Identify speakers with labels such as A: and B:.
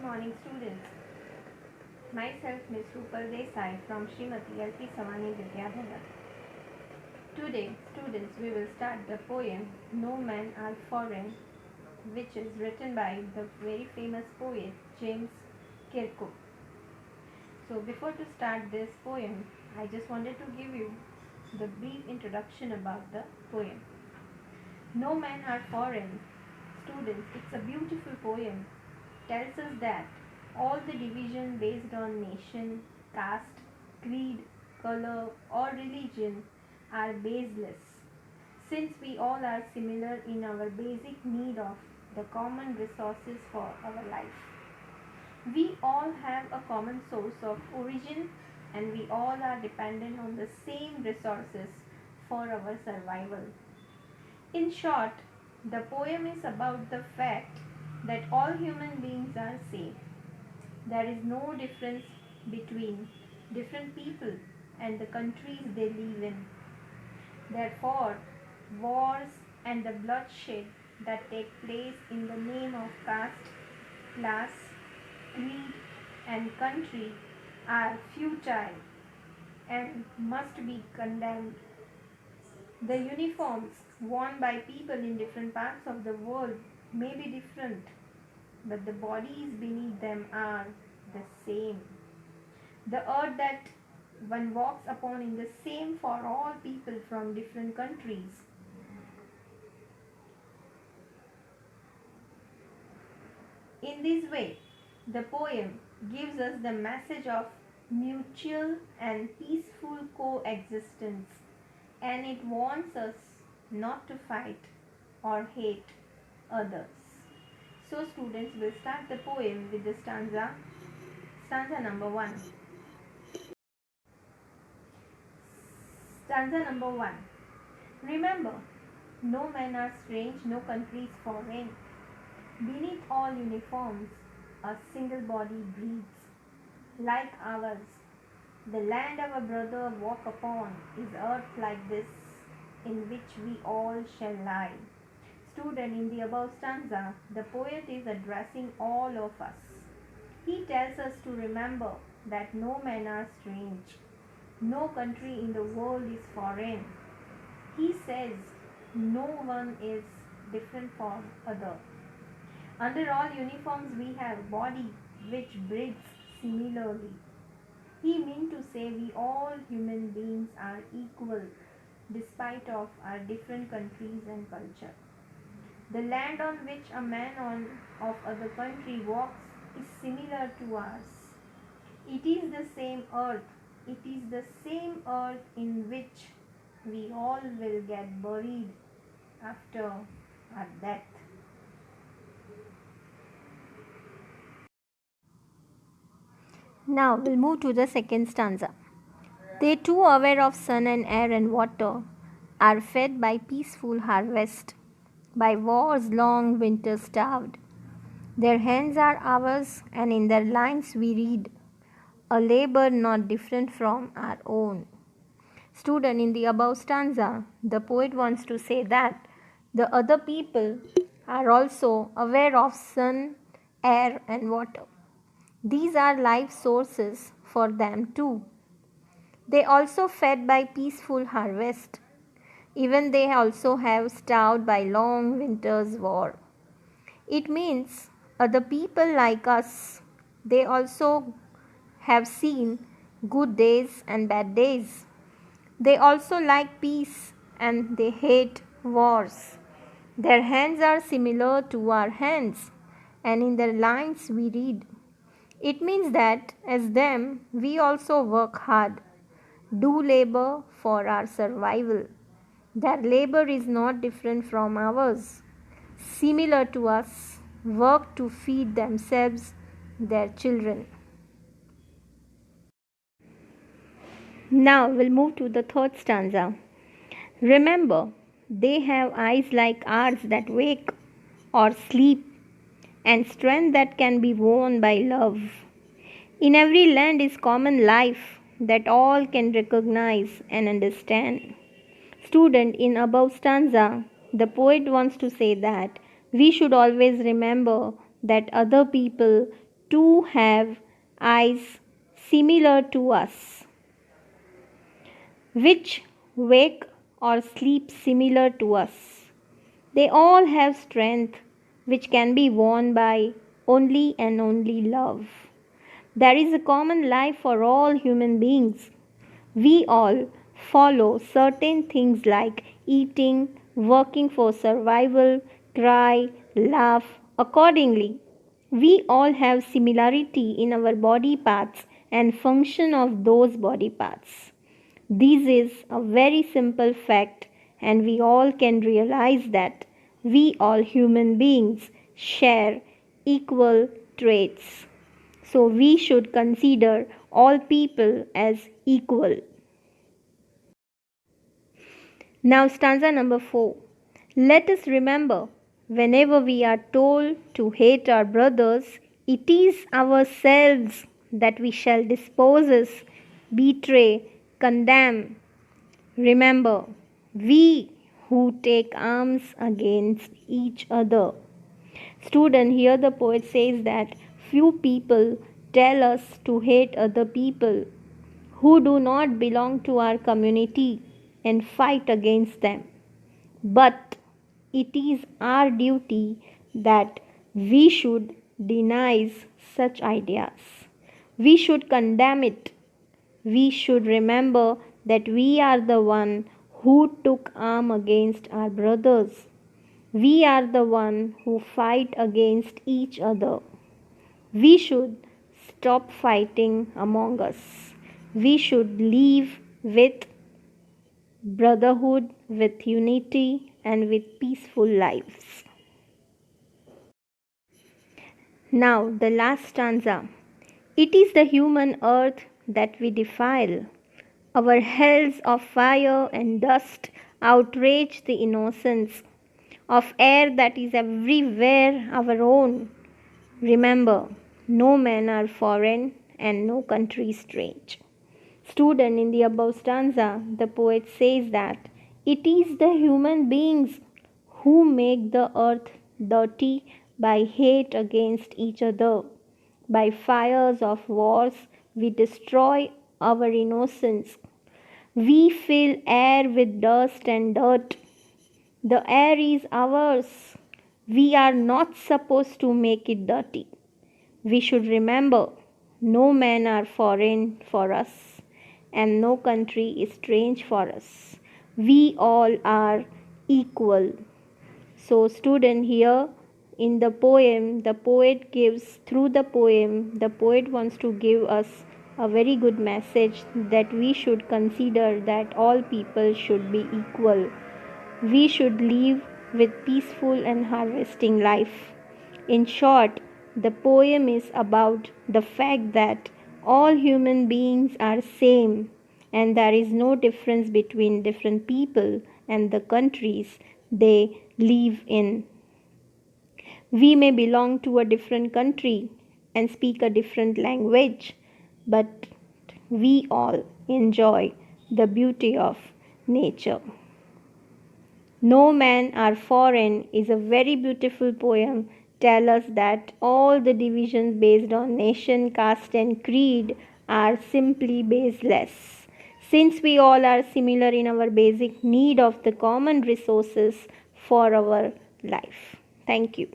A: morning, students. Myself, Ms. Rupal Desai from Srimati L.P. Savani Vidyadhara. Today, students, we will start the poem No Men Are Foreign, which is written by the very famous poet James Kirkup. So, before to start this poem, I just wanted to give you the brief introduction about the poem. No Men Are Foreign. Students, it's a beautiful poem. Tells us that all the division based on nation, caste, creed, color, or religion are baseless, since we all are similar in our basic need of the common resources for our life. We all have a common source of origin, and we all are dependent on the same resources for our survival. In short, the poem is about the fact that all human beings are same. There is no difference between different people and the countries they live in. Therefore, wars and the bloodshed that take place in the name of caste, class, creed, and country are futile and must be condemned. The uniforms worn by people in different parts of the world may be different, but the bodies beneath them are the same. The earth that one walks upon is the same for all people from different countries. In this way, the poem gives us the message of mutual and peaceful coexistence, and it warns us not to fight or hate others. So students will start the poem with the stanza number 1. Stanza number 1. Remember, no men are strange, no country is foreign. Beneath all uniforms, a single body breathes, like ours. The land our brother walk upon is earth like this, in which we all shall lie. Student, in the above stanza, the poet is addressing all of us. He tells us to remember that no men are strange. No country in the world is foreign. He says no one is different from other. Under all uniforms we have body which breathes similarly. He meant to say we all human beings are equal despite of our different countries and culture. The land on which a man of other country walks is similar to ours. It is the same earth. It is the same earth in which we all will get buried after our death. Now we'll move to the second stanza. They too, aware of sun and air and water, are fed by peaceful harvest, by war's long winter starved. Their hands are ours, and in their lines we read a labor not different from our own. Student, in the above stanza, the poet wants to say that the other people are also aware of sun, air, and water. These are life sources for them too. They also fed by peaceful harvest. Even they also have starved by long winter's war. It means other people like us, they also have seen good days and bad days. They also like peace and they hate wars. Their hands are similar to our hands, and in their lines we read. It means that as them, we also work hard, do labor for our survival. Their labor is not different from ours. Similar to us, work to feed themselves, their children. Now we'll move to the third stanza. Remember, they have eyes like ours that wake or sleep, and strength that can be won by love. In every land is common life that all can recognize and understand. Student, in above stanza, the poet wants to say that we should always remember that other people too have eyes similar to us, which wake or sleep similar to us. They all have strength which can be won by only and only love. There is a common life for all human beings. We all follow certain things like eating, working for survival, cry, laugh accordingly. We all have similarity in our body parts and function of those body parts. This is a very simple fact, and we all can realize that we all human beings share equal traits. So we should consider all people as equal. Now, stanza number 4. Let us remember, whenever we are told to hate our brothers, it is ourselves that we shall dispose, betray, condemn. Remember, we who take arms against each other. Student, here the poet says that few people tell us to hate other people who do not belong to our community and fight against them. But it is our duty that we should deny such ideas. We should condemn it. We should remember that we are the one who took arm against our brothers. We are the one who fight against each other. We should stop fighting among us. We should live with brotherhood, with unity, and with peaceful lives. Now, the last stanza. It is the human earth that we defile. Our hells of fire and dust outrage the innocence of air that is everywhere our own. Remember, no men are foreign and no country strange. Student, in the above stanza, the poet says that it is the human beings who make the earth dirty by hate against each other. By fires of wars, we destroy our innocence. We fill air with dust and dirt. The air is ours. We are not supposed to make it dirty. We should remember no men are foreign for us and no country is strange for us. We all are equal. So, student, here in the poem, the poet gives, through the poem, the poet wants to give us a very good message that we should consider that all people should be equal. We should live with peaceful and harvesting life. In short, the poem is about the fact that all human beings are same and there is no difference between different people and the countries they live in. We may belong to a different country and speak a different language, but we all enjoy the beauty of nature. No Man Are Foreign is a very beautiful poem. Tell us that all the divisions based on nation, caste, and creed are simply baseless. Since we all are similar in our basic need of the common resources for our life. Thank you.